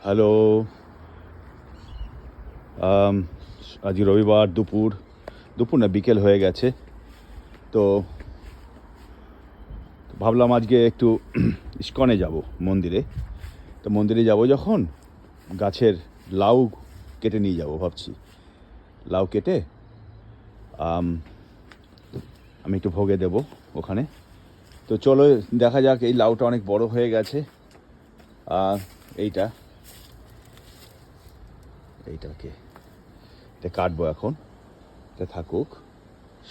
Hello, আজ রবিবার দুপুর না বিকেল হয়ে গেছে। তো ভাবলাম আজকে একটু ইস্কনে যাব মন্দিরে। তো মন্দিরে যাব যখন গাছের লাউ কেটে নিয়ে যাব ভাবছি। লাউ কেটে আমি একটু ভোগে দেব ওখানে। তো চলো দেখা যাক। এই লাউটা অনেক বড় হয়ে গেছে। এইটাকে এটা কাটবো এখন। এটা থাকুক,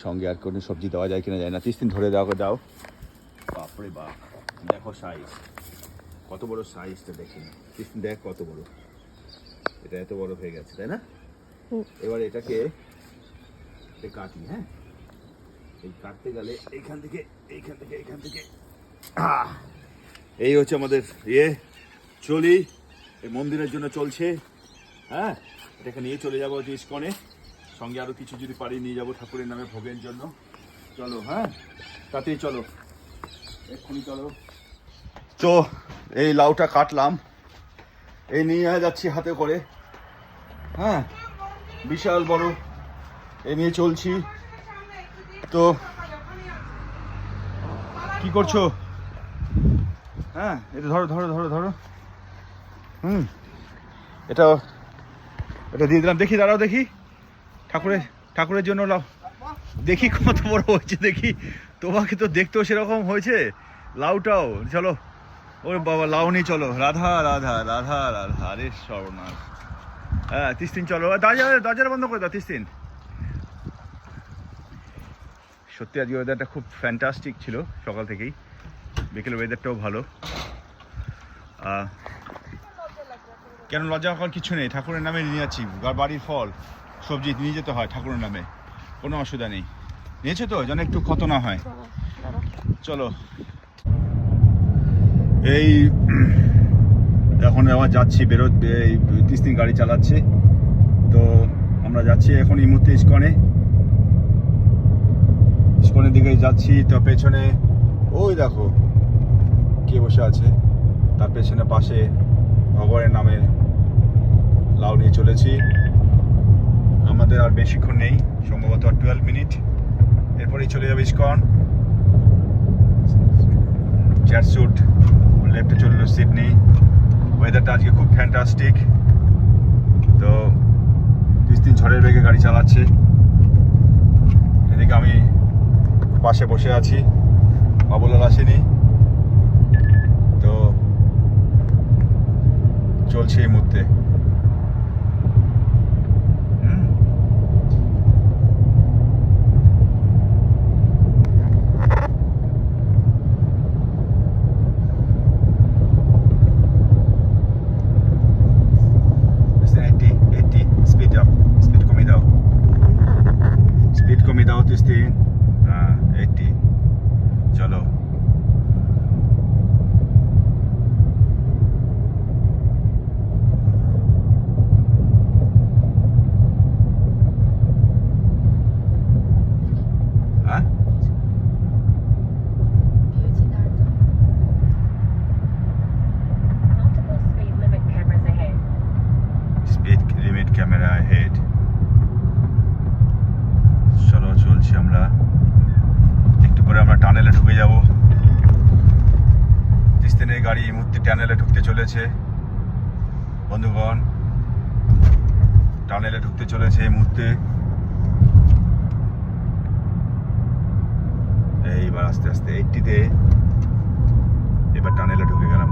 সঙ্গে আর কোনো সবজি দেওয়া যায় কিনা যায় না। 30 দিন ধরে দাও। বাপরে বাপ, দেখো সাইজ, কত বড় সাইজটা দেখি। 30 দিন দেখ কত বড়, এটা এত বড় হয়ে গেছে, তাই না? এবার এটাকে কাটি। হ্যাঁ, এই কাটতে গেলে এইখান থেকে এই হচ্ছে আমাদের চলি। এই মন্দিরের জন্য চলছে। হ্যাঁ, এটাকে নিয়ে চলে যাবো ইস্কনে। সঙ্গে আরো কিছু যদি পারি নিয়ে যাবো ঠাকুরের নামে ভোগের জন্য। চলো, হ্যাঁ তাতেই চলো, এক্ষুনি চলো। তো এই লাউটা কাটলাম, এই নিয়ে যাচ্ছি হাতে করে। হ্যাঁ, বিশাল বড়, এই নিয়ে চলছি। তো কি করছো? হ্যাঁ, এটা ধরো। এটা দিয়ে দিলাম। দেখি, দাঁড়াও দেখি, ঠাকুরের জন্য লাউ দেখি কত বড় হয়েছে। দেখি, তোমাকে তো দেখতেও সেরকম হয়েছে লাউটাও। চলো, ওরে বাবা, লাউ নিয়ে চলো। রাধা রাধা রাধা রাধা, আরে সর্বনাশ। হ্যাঁ, 30 দিন চলো। দরজাটা বন্ধ করে দাও। 30 দিন। সত্যি আজকে ওয়েদারটা খুব ফ্যান্টাস্টিক ছিল সকাল থেকেই। বিকেল ওয়েদারটাও ভালো। কেন লজ্জা হওয়ার কিছু নেই, ঠাকুরের নামে নিয়ে যাচ্ছি। বাড়ির ফল সবজি নিয়ে যেতে হয় ঠাকুরের নামে, কোনো অসুবিধা নেই। নিয়েছো তো, যেন একটু ক্ষত না হয়। চলো, এই এখন আবার যাচ্ছি বেরোতে। 30 দিন গাড়ি চালাচ্ছে। তো আমরা যাচ্ছি এখন এই মুহূর্তে ইস্কনের দিকে যাচ্ছি। তো পেছনে ওই দেখো কে বসে আছে, তার পেছনে পাশে ভগবানের নামে লাউ নিয়ে চলেছি। আমাদের আর বেশিক্ষণ নেই, সম্ভবত 12 মিনিট, এরপরেই চলে যাবে ইস্কন। চারসুট লেফটে চললো সিডনি। ওয়েদারটা আজকে খুব ফ্যান্টাস্টিক। তো 30 দিন ঝড়ের বেগে গাড়ি চালাচ্ছে। এদিকে আমি পাশে বসে আছি, বাবুলাল আসেনি। তো চলছে এই মুহূর্তে। স্পিড কমিয়ে দাও 30 দিন। 80। চলো, ক্যামেরা হেড। চলো, চলছি আমরা। একটু পরে আমরা টানেলে ঢুকে যাব। 30 দিনের গাড়ি এই মুহূর্তে টানেলে ঢুকতে চলেছে বন্ধুগণ। টানেলে ঢুকতে চলেছে এই মুহূর্তে। এইবার আস্তে আস্তে 80-তে এবার টানেলে ঢুকে গেলাম।